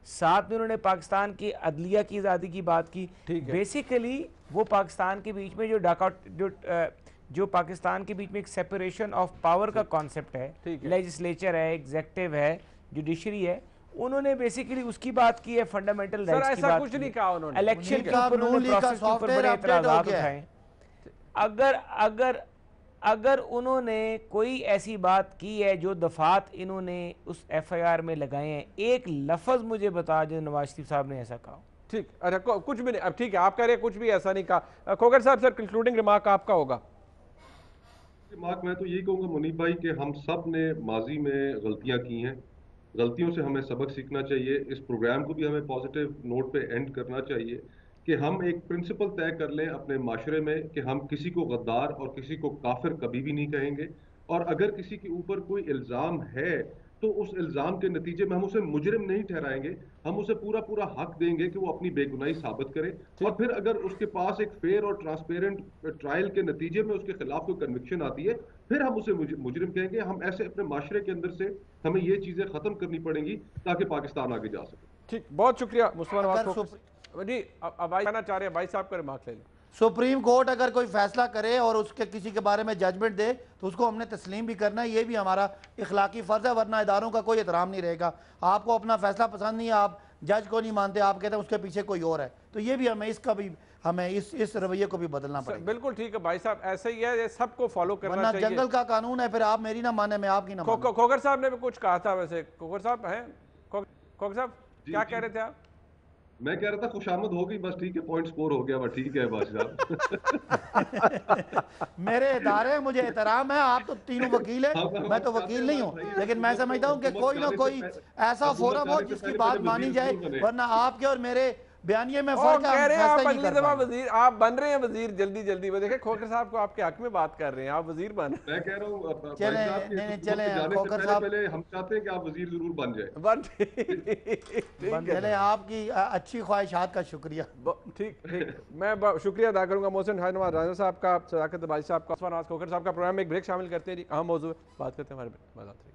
साथ में उन्होंने पाकिस्तान की अदलिया की आज़ादी की बात की। बेसिकली वो पाकिस्तान के बीच में जो पाकिस्तान के बीच में एक सेपरेशन ऑफ पावर का कॉन्सेप्ट है, लेजिस्लेचर है, एग्जेक्टिव है, जुडिशरी है, उन्होंने बेसिकली उसकी बात की है, फंडामेंटल राइट्स की बात कुछ नहीं कहा उन्होंने। इलेक्शन के ऊपर उन्होंने प्रोसेस के ऊपर बड़े एतराज़ात उठाए। अगर उन्होंने कोई ऐसी बात की है जो दफात इन्होंने उस FIR में लगाए हैं, एक लफ्ज़ मुझे बता जो नवाज शरीफ साहब ने ऐसा कहा। ठीक, अरे कुछ भी नहीं, अब ठीक है, आप कह रहे हैं कुछ भी ऐसा नहीं कहा। खोखर साहब सर, कंक्लूडिंग रिमार्क आपका होगा। रिमार्क मैं तो यही कहूँगा मुनीब भाई कि हम सब ने माजी में गलतियाँ की हैं, गलतियों से हमें सबक सीखना चाहिए। इस प्रोग्राम को भी हमें पॉजिटिव नोट पे एंड करना चाहिए कि हम एक प्रिंसिपल तय कर लें अपने माशरे में कि हम किसी को गद्दार और किसी को काफिर कभी भी नहीं कहेंगे, और अगर किसी के ऊपर कोई इल्ज़ाम है तो उस इल्जाम के नतीजे में हम उसे मुजरिम नहीं ठहराएंगे, हम उसे पूरा पूरा हक देंगे कि वो अपनी बेगुनाही साबित करे। और फिर अगर उसके पास एक फेयर और ट्रांसपेरेंट ट्रायल के नतीजे में उसके खिलाफ कोई कन्विक्शन आती है, फिर हम उसे मुजरिम कहेंगे। हम ऐसे अपने माशरे के अंदर से हमें ये चीजें खत्म करनी पड़ेंगी ताकि पाकिस्तान आगे जा सके। ठीक, बहुत शुक्रिया मुस्तफा नवाज जी। अब भाई कहना चाह रहे हैं, भाई साहब का रिमार्क ले लें। सुप्रीम कोर्ट अगर कोई फैसला करे और उसके किसी के बारे में जजमेंट दे तो उसको हमने तस्लीम भी करना है, ये भी हमारा इखलाकी फ़र्ज़ है, वरना इदारों का कोई एहतराम नहीं रहेगा। आपको अपना फैसला पसंद नहीं है, आप जज को नहीं मानते, आप कहते हैं उसके पीछे कोई और है, तो ये भी हमें इस रवैये को भी बदलना पड़ेगा। बिल्कुल ठीक है भाई साहब, ऐसे ही है, ये सबको फॉलो करना चाहिए। जंगल का कानून है, फिर आप मेरी ना माने, मैं आपकी ना माने। खोखर साहब ने भी कुछ कहा था, वैसे खोखर साहब हैं, खोखर साहब क्या कह रहे थे आप? मैं कह रहा था खुशामद हो गई, बस ठीक है, पॉइंट स्कोर हो गया, बस ठीक है बादशाह। मेरे इदारे, मुझे एहतराम है, आप तो तीनों वकील हैं, मैं तो वकील नहीं हूँ, लेकिन मैं समझता हूँ कि कोई ना कोई ऐसा फोरम हो जिसकी बात मानी जाए, वरना आपके और मेरे बयानिए में फर्क है। कह रहे हैं आप अगली दफा वजीर, आप बन रहे हैं वजीर जल्दी जल्दी। वो देखे खोखर साहब को आपके हक में बात कर रहे हैं, आप वजीर बन। मैं कह रहा हूँ चले खोखर साहब, पहले हम चाहते हैं कि आप वजीर जरूर बन जाए। चले, आपकी अच्छी ख्वाहिशात का शुक्रिया। ठीक, मैं शुक्रिया अदा करूंगा मोहसिन नवाज राजा साहब का, सदाकत भाई साहब का, नवाज खोखर साहब का। प्रोग्राम में एक ब्रेक शामिल करते हैं जी, अहम मौजूद बात करते हैं हमारे।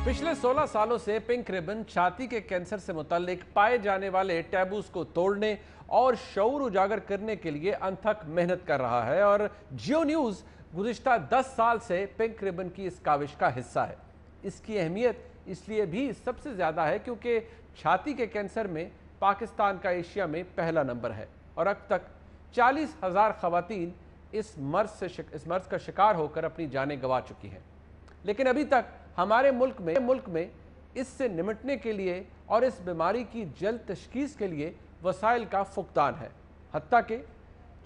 पिछले 16 सालों से पिंक रिबन छाती के कैंसर से मुताल्लिक पाए जाने वाले टैबूज को तोड़ने और शऊर उजागर करने के लिए अनथक मेहनत कर रहा है, और जियो न्यूज़ गुज़िश्ता 10 साल से पिंक रिबन की इस काविश का हिस्सा है। इसकी अहमियत इसलिए भी सबसे ज़्यादा है क्योंकि छाती के कैंसर में पाकिस्तान का एशिया में पहला नंबर है, और अब तक 40,000 ख़वातीन इस मर्ज का शिकार होकर अपनी जानें गंवा चुकी हैं। लेकिन अभी तक हमारे मुल्क में इससे निपटने के लिए और इस बीमारी की जल्द तशखीस के लिए वसाइल का फुकदान है। हत्ता कि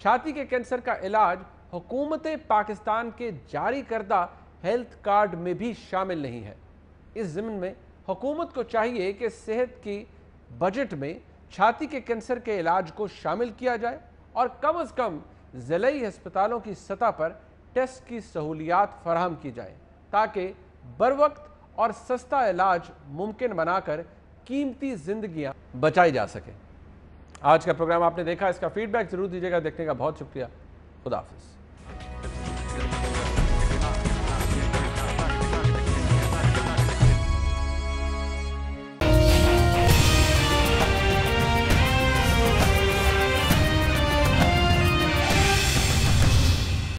छाती के कैंसर का इलाज हुकूमत पाकिस्तान के जारी करदा हेल्थ कार्ड में भी शामिल नहीं है। इस ज़िम्न में हुकूमत को चाहिए कि सेहत की बजट में छाती के कैंसर के इलाज को शामिल किया जाए और कम अज़ कम ज़िलाई अस्पतालों की सतह पर टेस्ट की सहूलियात फराहम की जाए, ताकि बरवक्त और सस्ता इलाज मुमकिन बनाकर कीमती जिंदगियां बचाई जा सके। आज का प्रोग्राम आपने देखा, इसका फीडबैक जरूर दीजिएगा। देखने का बहुत शुक्रिया। खुदा हाफिज़।